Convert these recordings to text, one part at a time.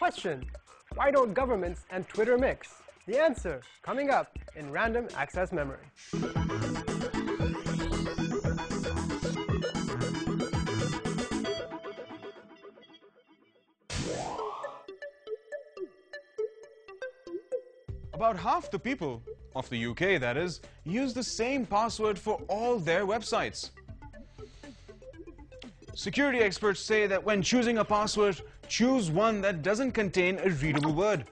Question: why don't governments and Twitter mix? The answer coming up in Random Access Memory. About half the people, of the UK that is, use the same password for all their websites. Security experts say that when choosing a password, choose one that doesn't contain a readable word.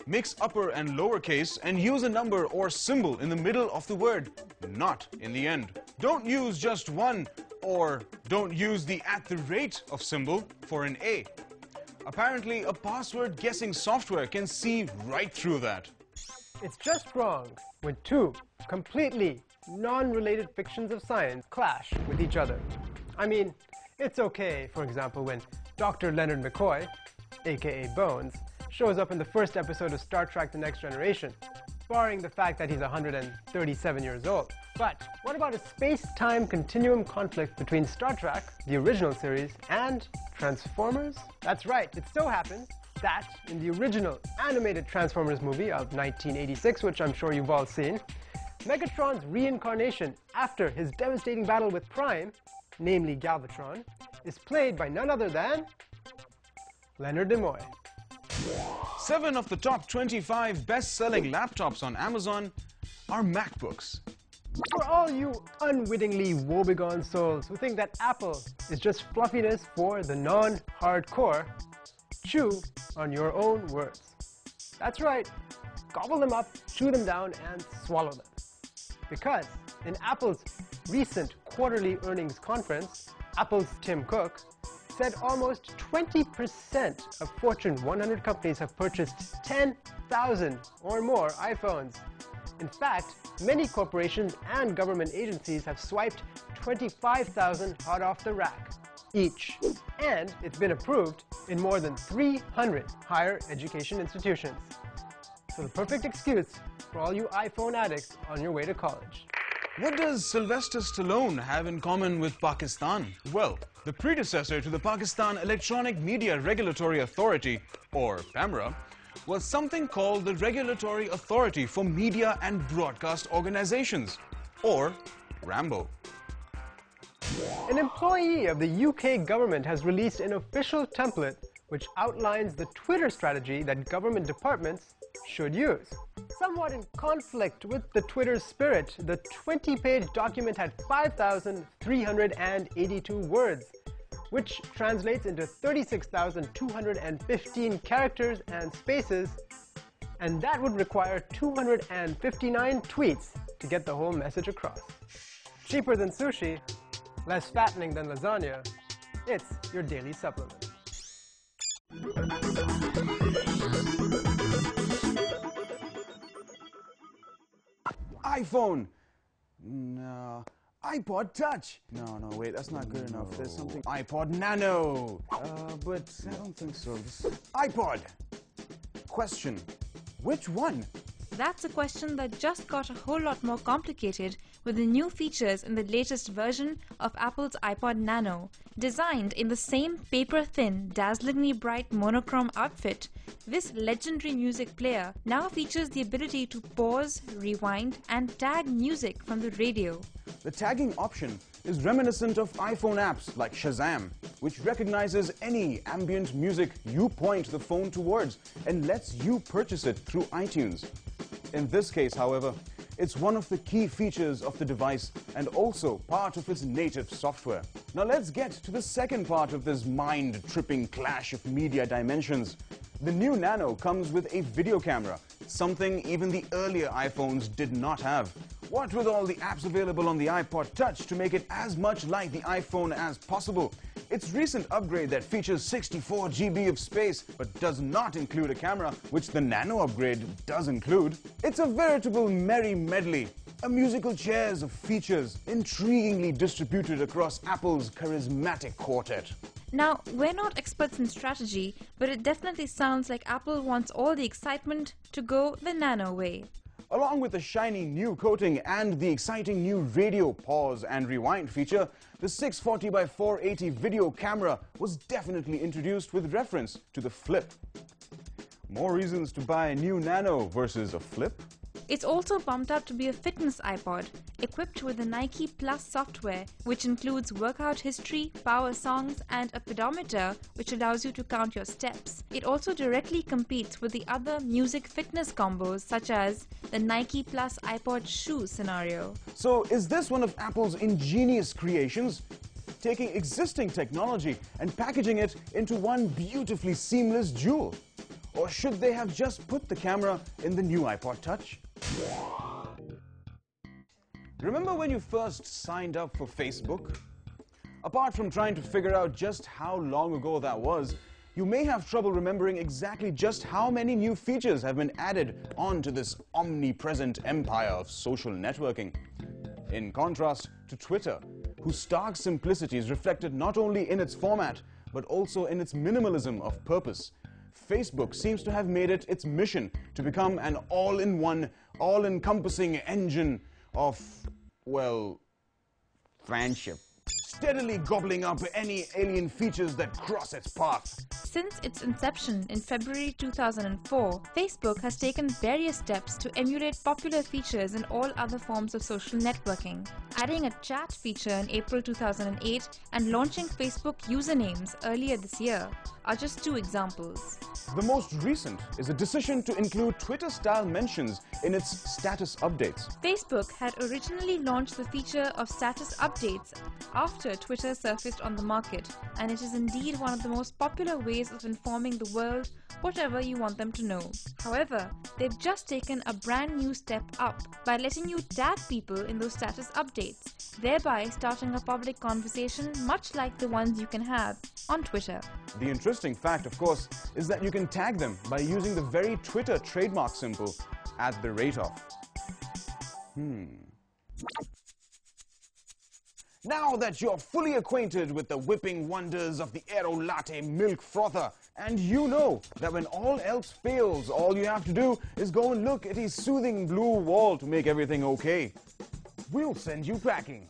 Mix upper and lowercase and use a number or symbol in the middle of the word, not in the end. Don't use just one, or don't use the @ of symbol for an A. Apparently, a password guessing software can see right through that. It's just wrong when two completely non-related fictions of science clash with each other. I mean, it's okay, for example, when Dr. Leonard McCoy, aka Bones, shows up in the first episode of Star Trek The Next Generation, barring the fact that he's 137 years old. But what about a space-time continuum conflict between Star Trek, the original series, and Transformers? That's right, it so happens that in the original animated Transformers movie of 1986, which I'm sure you've all seen, Megatron's reincarnation after his devastating battle with Prime, namely Galvatron, is played by none other than Leonard Nimoy. 7 of the top 25 best-selling laptops on Amazon are MacBooks. For all you unwittingly woebegone souls who think that Apple is just fluffiness for the non-hardcore, chew on your own words. That's right, gobble them up, chew them down, and swallow them. Because in Apple's recent quarterly earnings conference, Apple's Tim Cook said almost 20% of Fortune 100 companies have purchased 10,000 or more iPhones. In fact, many corporations and government agencies have swiped 25,000 hot off the rack each. And it's been approved in more than 300 higher education institutions. So the perfect excuse for all you iPhone addicts on your way to college. What does Sylvester Stallone have in common with Pakistan? Well, the predecessor to the Pakistan Electronic Media Regulatory Authority, or PAMRA, was something called the Regulatory Authority for Media and Broadcast Organizations, or RAMBO. An employee of the UK government has released an official template which outlines the Twitter strategy that government departments should use. Somewhat in conflict with the Twitter spirit, the 20-page document had 5,382 words, which translates into 36,215 characters and spaces, and that would require 259 tweets to get the whole message across. Cheaper than sushi, less fattening than lasagna, it's your daily supplement. iPhone. No. iPod Touch. No, wait, that's not good enough. There's something. iPod Nano. But I don't think so. iPod. Question. Which one? That's a question that just got a whole lot more complicated with the new features in the latest version of Apple's iPod Nano. Designed in the same paper-thin, dazzlingly bright monochrome outfit, this legendary music player now features the ability to pause, rewind, and tag music from the radio. The tagging option is reminiscent of iPhone apps like Shazam, which recognizes any ambient music you point the phone towards and lets you purchase it through iTunes. In this case, however, it's one of the key features of the device and also part of its native software. Now let's get to the second part of this mind-tripping clash of media dimensions. The new Nano comes with a video camera, something even the earlier iPhones did not have. What with all the apps available on the iPod Touch to make it as much like the iPhone as possible? Its recent upgrade that features 64 GB of space but does not include a camera, which the Nano upgrade does include. It's a veritable merry medley, a musical chairs of features intriguingly distributed across Apple's charismatic quartet. Now, we're not experts in strategy, but it definitely sounds like Apple wants all the excitement to go the Nano way. Along with the shiny new coating and the exciting new radio pause and rewind feature, the 640x480 video camera was definitely introduced with reference to the Flip. More reasons to buy a new Nano versus a Flip? It's also bumped up to be a fitness iPod, equipped with the Nike Plus software, which includes workout history, power songs, and a pedometer, which allows you to count your steps. It also directly competes with the other music fitness combos, such as the Nike Plus iPod shoe scenario. So, is this one of Apple's ingenious creations? Taking existing technology and packaging it into one beautifully seamless jewel? Or should they have just put the camera in the new iPod Touch? Remember when you first signed up for Facebook? Apart from trying to figure out just how long ago that was, you may have trouble remembering exactly just how many new features have been added onto this omnipresent empire of social networking. In contrast to Twitter, whose stark simplicity is reflected not only in its format, but also in its minimalism of purpose, Facebook seems to have made it its mission to become an all-in-one, all-encompassing engine of, well, friendship, steadily gobbling up any alien features that cross its path. Since its inception in February 2004, Facebook has taken various steps to emulate popular features in all other forms of social networking, adding a chat feature in April 2008 and launching Facebook usernames earlier this year are just two examples. The most recent is a decision to include Twitter-style mentions in its status updates. Facebook had originally launched the feature of status updates after Twitter surfaced on the market, and it is indeed one of the most popular ways of informing the world whatever you want them to know. However, they've just taken a brand new step up by letting you tag people in those status updates, thereby starting a public conversation much like the ones you can have on Twitter. The interesting fact, of course, is that you can tag them by using the very Twitter trademark symbol @of. Now that you're fully acquainted with the whipping wonders of the Aero Latte milk frother, and you know that when all else fails, all you have to do is go and look at his soothing blue wall to make everything okay, we'll send you packing.